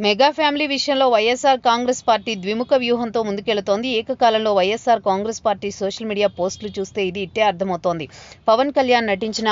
Mega family విషయంలో YSR Congress party ద్విముఖ వ్యూహంతో ముందుకెళ్తోంది. ఏకకాలంలో YSR Congress party social media పోస్టులు చూస్తే ఇది ఇట్టే అర్థమవుతోంది. పవన్ కళ్యాణ్ నటించిన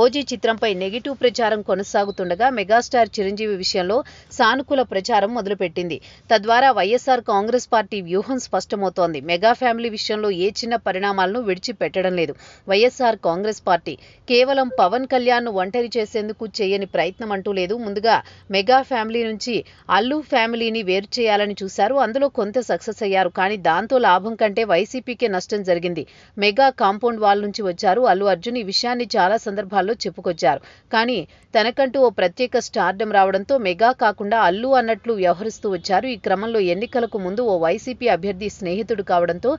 ఓజీ చిత్రంపై నెగిటివ్ ప్రచారం కొనసాగుతుండగా మెగాస్టార్ చిరంజీవి విషయంలో సానుకూల ప్రచారం మొదలుపెట్టింది. తద్వారా వైఎస్ఆర్ కాంగ్రెస్ పార్టీ వ్యూహం స్పష్టమవుతోంది. మెగా ఫ్యామిలీ విషయంలో ఏ చిన్న పరిణామాలను విడిచిపెట్టడం లేదు. వైఎస్ఆర్ కాంగ్రెస్ పార్టీ కేవలం పవన్ కళ్యాణ్ ను ఒంటరి చేసేందుకు చేయని ప్రయత్నం అంటూ లేదు. ముందుగా మెగా ఫ్యామిలీ నుంచి అల్లు ఫ్యామిలీని వేరు చేయాలని చూశారు. అందులో కొంత సక్సెస్ అయ్యారు. కానీ దాంతో లాభం కంటే వైసీపీకే నష్టం జరిగింది. మెగా కాంపౌండ్ వాల్ నుంచి వచ్చారు అల్లు అర్జున్. ఈ విషయాన్ని చాలా సందర్భాల్లో చెప్పుకొచ్చారు. కానీ తనకంటూ ఓ ప్రత్యేక స్టార్డమ్ రావడంతో మెగా కాకుండా అల్లు అన్నట్లు వ్యవహరిస్తూ వచ్చారు. ఈ క్రమంలో ఎన్నికలకు ముందు ఓ వైసీపీ అభ్యర్థి స్నేహితుడు కావడంతో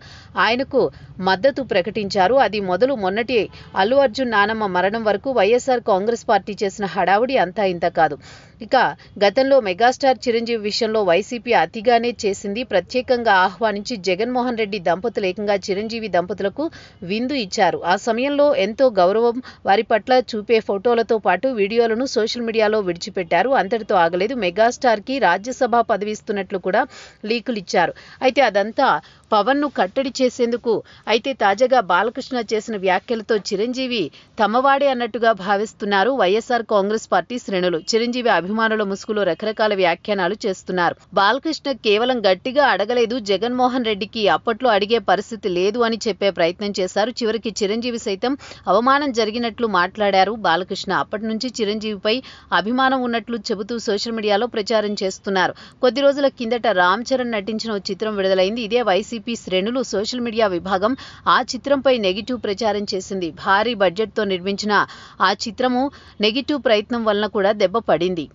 ఆయనకు మద్దతు ప్రకటించారు. అది మొన్నటి అల్లు అర్జున్ నానమ్మ మరణం వరకు వైఎస్ఆర్ కాంగ్రెస్ పార్టీ చేసిన హడావుడి అంతా ఇంత కాదు. ఇక గతంలో మెగాస్టార్ చిరంజీవి విషయంలో వైసీపీ అతిగానే చేసింది. ప్రత్యేకంగా ఆహ్వానించి జగన్మోహన్ రెడ్డి దంపతులు ఏకంగా చిరంజీవి దంపతులకు విందు ఇచ్చారు. ఆ సమయంలో ఎంతో గౌరవం వారి పట్ల చూపే ఫోటోలతో పాటు వీడియోలను సోషల్ మీడియాలో విడిచిపెట్టారు. అంతటితో ఆగలేదు. మెగాస్టార్ కి రాజ్యసభ పదవి ఇస్తున్నట్లు కూడా లీకులు ఇచ్చారు. అయితే అదంతా పవన్ ను కట్టడి చేసేందుకు. అయితే తాజాగా బాలకృష్ణ చేసిన వ్యాఖ్యలతో చిరంజీవి తమవాడే అన్నట్టుగా భావిస్తున్నారు వైఎస్ఆర్ కాంగ్రెస్ పార్టీ శ్రేణులు. చిరంజీవి అభిమానుల ముసుగులో రకరకాల వ్యాఖ్యానాలు చేస్తున్నారు. బాలకృష్ణ కేవలం గట్టిగా అడగలేదు, జగన్మోహన్ రెడ్డికి అప్పట్లో అడిగే పరిస్థితి లేదు అని చెప్పే ప్రయత్నం చేశారు. చివరికి చిరంజీవి సైతం అవమానం జరిగినట్లు మాట్లాడారు బాలకృష్ణ. అప్పటి నుంచి చిరంజీవిపై అభిమానం ఉన్నట్లు చెబుతూ సోషల్ మీడియాలో ప్రచారం చేస్తున్నారు. కొద్ది రోజుల కిందట రామ్ చరణ్ నటించిన ఓ చిత్రం విడుదలైంది. ఇదే వైసీపీ శ్రేణులు సోషల్ మీడియా విభాగం ఆ చిత్రంపై నెగిటివ్ ప్రచారం చేసింది. భారీ బడ్జెట్తో నిర్మించిన ఆ చిత్రము నెగిటివ్ ప్రయత్నం వలన కూడా దెబ్బ పడింది.